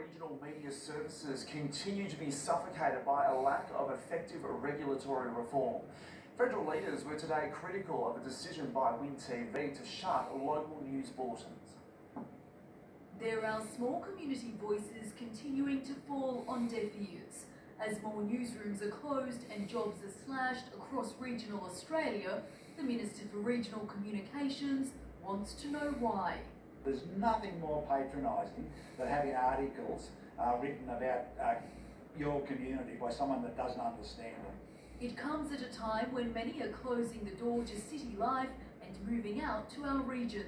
regional media services continue to be suffocated by a lack of effective regulatory reform. Federal leaders were today critical of a decision by whieh to shut local news bulletins. There are small community voices continuing to fall on deaf ears. As more newsrooms are closed and jobs are slashed across regional Australia, the Minister for Regional Communications wants to know why. There's nothing more patronising than having articles written about your community by someone that doesn't understand them. It comes at a time when many are closing the door to city life and moving out to our regions.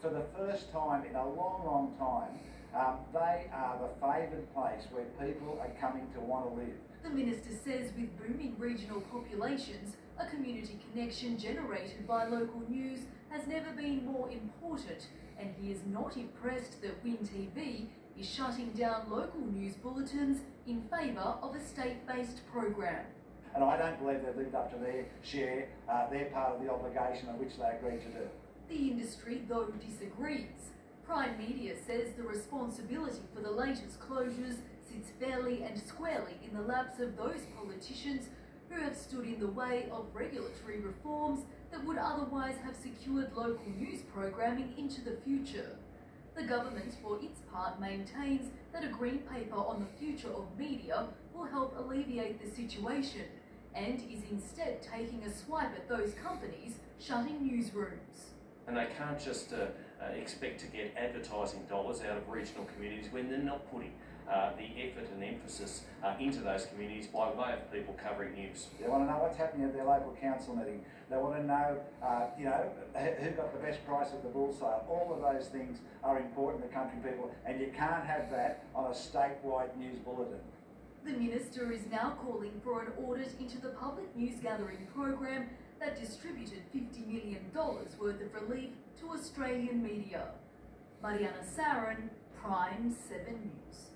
For the first time in a long, long time, they are the favoured place where people are coming to want to live. The Minister says with booming regional populations, a community connection generated by local news has never been more important, and he is not impressed that whieh is shutting down local news bulletins in favour of a state-based program. And I don't believe they've lived up to their share, their part of the obligation of which they agreed to do. The industry, though, disagrees. Prime Media says the responsibility for the latest closures sits fairly and squarely in the laps of those politicians who have stood in the way of regulatory reforms that would otherwise have secured local news programming into the future. The government, for its part, maintains that a green paper on the future of media will help alleviate the situation and is instead taking a swipe at those companies shutting newsrooms. And they can't just expect to get advertising dollars out of regional communities when they're not putting the effort and emphasis into those communities by way of people covering news. They want to know what's happening at their local council meeting. They want to know, who got the best price at the bull sale. All of those things are important to country people, and you can't have that on a statewide news bulletin. The Minister is now calling for an audit into the public news gathering program that distributed $50 million worth of relief to Australian media. Mariana Sarin, Prime 7 News.